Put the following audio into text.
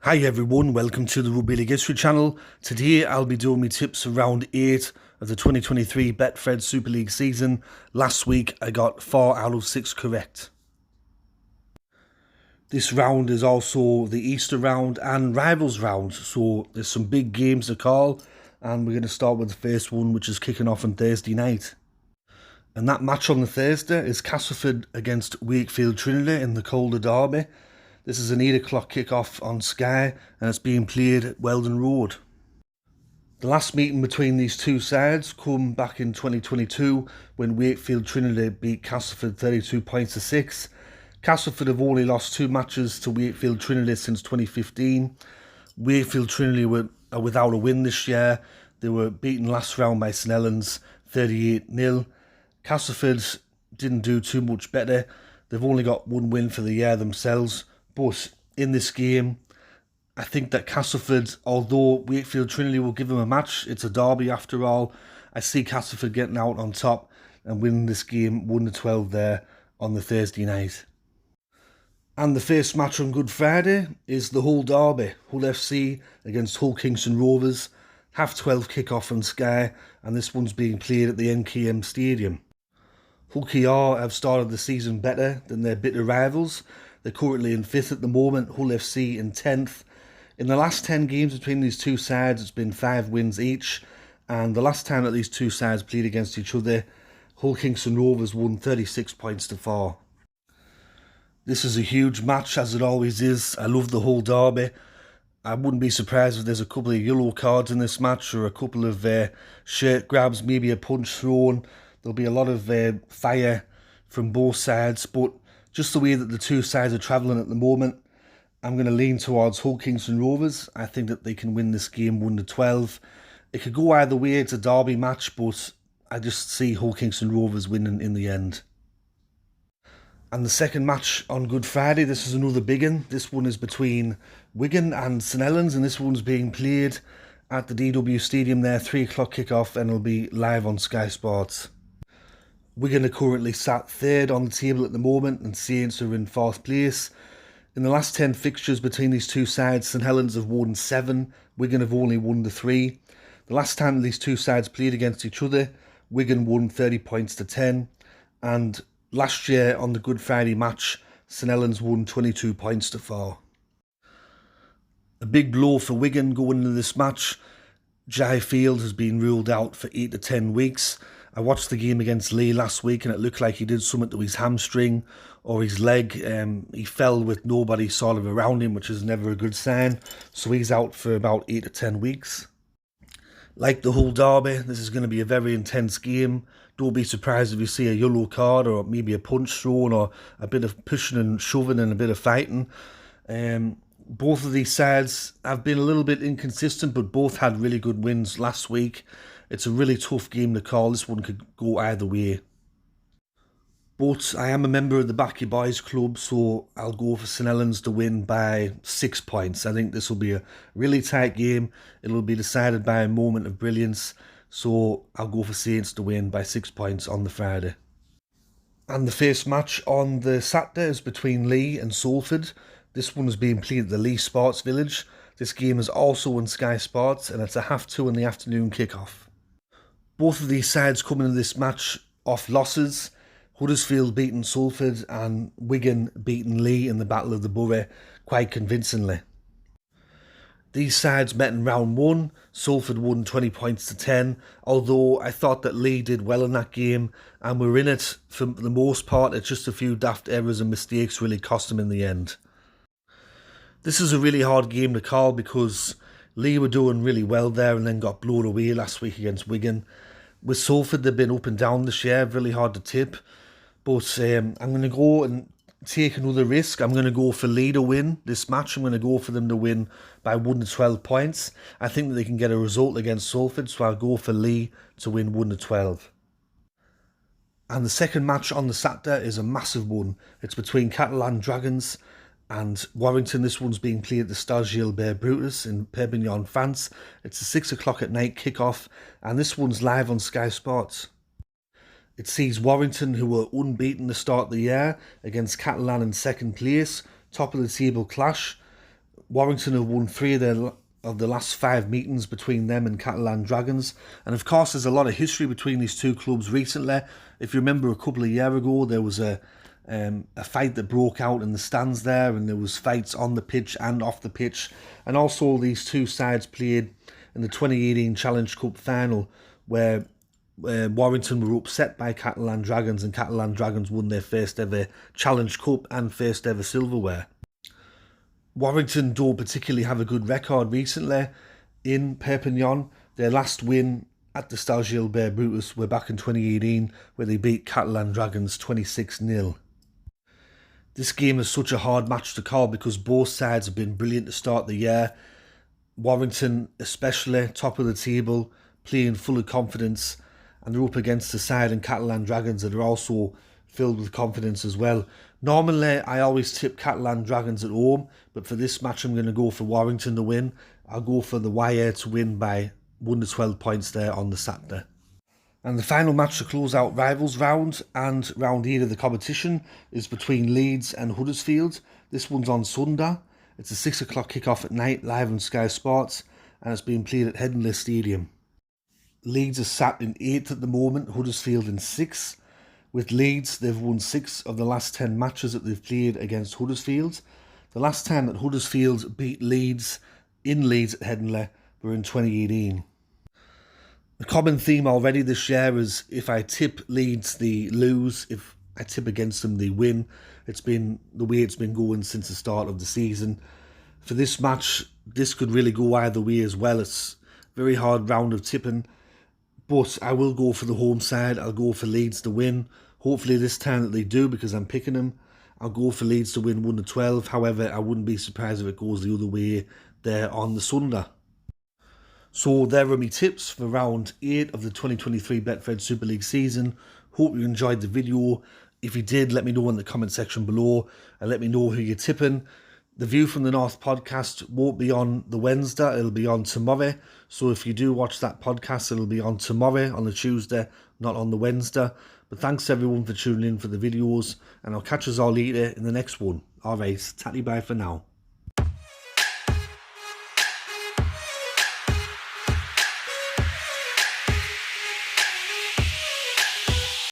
Hi everyone, welcome to the Rugby League History channel. Today I'll be doing my tips for round 8 of the 2023 Betfred Super League season. Last week I got 4 out of 6 correct. This round is also the Easter round and Rivals round, so there's some big games to call, and we're going to start with the first one, which is kicking off on Thursday night. And that match on the Thursday is Castleford against Wakefield Trinity in the Calder Derby. This is an 8 o'clock kick-off on Sky, and it's being played at Weldon Road. The last meeting between these two sides come back in 2022 when Wakefield Trinity beat Castleford 32 points to 6. Castleford have only lost 2 matches to Wakefield Trinity since 2015. Wakefield Trinity are without a win this year. They were beaten last round by St Helens 38-0. Castleford didn't do too much better. They've only got 1 win for the year themselves. But in this game, I think that Castleford, although Wakefield Trinity will give them a match, it's a derby after all, I see Castleford getting out on top and winning this game 1-12 there on the Thursday night. And the first match on Good Friday is the Hull Derby, Hull FC against Hull Kingston Rovers, 12:30 kick-off on Sky, and this one's being played at the NKM Stadium. Hull KR have started the season better than their bitter rivals. They're currently in 5th at the moment, Hull FC in 10th. In the last 10 games between these two sides, it's been 5 wins each. And the last time that these two sides played against each other, Hull Kingston Rovers won 36 points to 4. This is a huge match, as it always is. I love the Hull Derby. I wouldn't be surprised if there's a couple of yellow cards in this match, or a couple of shirt grabs, maybe a punch thrown. There'll be a lot of fire from both sides, but just the way that the two sides are travelling at the moment, I'm going to lean towards Hull Kingston Rovers. I think that they can win this game 1-12. It could go either way. It's a derby match, but I just see Hull Kingston Rovers winning in the end. And the second match on Good Friday, this is another big one. This one is between Wigan and St Helens, and this one's being played at the DW Stadium there, 3 o'clock kick-off, and it'll be live on Sky Sports. Wigan are currently sat 3rd on the table at the moment, and Saints are in 4th place. In the last 10 fixtures between these two sides, St Helens have won 7, Wigan have only won the 3. The last time these two sides played against each other, Wigan won 30 points to 10, and last year on the Good Friday match, St Helens won 22 points to 4. A big blow for Wigan going into this match. Field has been ruled out for 8 to 10 weeks. I watched the game against Leigh last week, and it looked like he did something to his hamstring or his leg. He fell with nobody sort of around him, which is never a good sign. So he's out for about 8 to 10 weeks. Like the Hull Derby, this is going to be a very intense game. Don't be surprised if you see a yellow card, or maybe a punch thrown, or a bit of pushing and shoving and a bit of fighting. Both of these sides have been a little bit inconsistent, but both had really good wins last week. It's a really tough game to call. This one could go either way. But I am a member of the Back Your Boys club, so I'll go for St Helens to win by 6 points. I think this will be a really tight game. It'll be decided by a moment of brilliance. So I'll go for Saints to win by 6 points on the Friday. And the first match on the Saturday is between Leigh and Salford. This one is being played at the Leigh Sports Village. This game is also on Sky Sports, and it's a 2:30 in the afternoon kick-off. Both of these sides coming into this match off losses. Huddersfield beating Salford and Wigan beating Leigh in the Battle of the Borough quite convincingly. These sides met in round 1. Salford won 20 points to 10, although I thought that Leigh did well in that game and were in it for the most part. It's just a few daft errors and mistakes really cost them in the end. This is a really hard game to call because Leigh were doing really well there and then got blown away last week against Wigan. With Salford, they've been up and down this year, really hard to tip. But I'm going to go and take another risk. I'm going to go for Leigh to win this match. I'm going to go for them to win by 1-12 points. I think that they can get a result against Salford, so I'll go for Leigh to win 1-12. And the second match on the Saturday is a massive one. It's between Catalan Dragons and Warrington. This one's being played at the Stade Gilbert Brutus in Perpignan, France. It's a 6 o'clock at night kick-off, and this one's live on Sky Sports. It sees Warrington, who were unbeaten to start the year, against Catalan in second place, top of the table clash. Warrington have won 3 of the last 5 meetings between them and Catalan Dragons, and of course there's a lot of history between these two clubs recently. If you remember, a couple of years ago there was a fight that broke out in the stands there, and there was fights on the pitch and off the pitch, and also these two sides played in the 2018 Challenge Cup final where Warrington were upset by Catalan Dragons, and Catalan Dragons won their first ever Challenge Cup and first ever silverware. Warrington don't particularly have a good record recently in Perpignan. Their last win at the Stade Gilbert Brutus were back in 2018, where they beat Catalan Dragons 26-0. This game is such a hard match to call because both sides have been brilliant to start the year. Warrington especially, top of the table, playing full of confidence, and they're up against the side in Catalan Dragons that are also filled with confidence as well. Normally, I always tip Catalan Dragons at home, but for this match I'm going to go for Warrington to win. I'll go for the Wire to win by 1 to 12 points there on the Saturday. And the final match to close out Rivals round and round 8 of the competition is between Leeds and Huddersfield. This one's on Sunday. It's a 6 o'clock kick-off at night, live on Sky Sports, and it's being played at Headingley Stadium. Leeds are sat in 8th at the moment, Huddersfield in 6th. With Leeds, they've won 6 of the last 10 matches that they've played against Huddersfield. The last time that Huddersfield beat Leeds in Leeds at Headingley were in 2018. The common theme already this year is if I tip Leeds, they lose. If I tip against them, they win. It's been the way it's been going since the start of the season. For this match, this could really go either way as well. It's a very hard round of tipping. But I will go for the home side. I'll go for Leeds to win. Hopefully this time that they do, because I'm picking them. I'll go for Leeds to win 1 to 12. However, I wouldn't be surprised if it goes the other way there on the Sunday. So there are my tips for round 8 of the 2023 Betfred Super League season. Hope you enjoyed the video. If you did, let me know in the comment section below and let me know who you're tipping. The View from the North podcast won't be on the Wednesday, it'll be on tomorrow. So if you do watch that podcast, it'll be on tomorrow, on the Tuesday, not on the Wednesday. But thanks everyone for tuning in for the videos, and I'll catch us all later in the next one. Alright, tatty bye for now.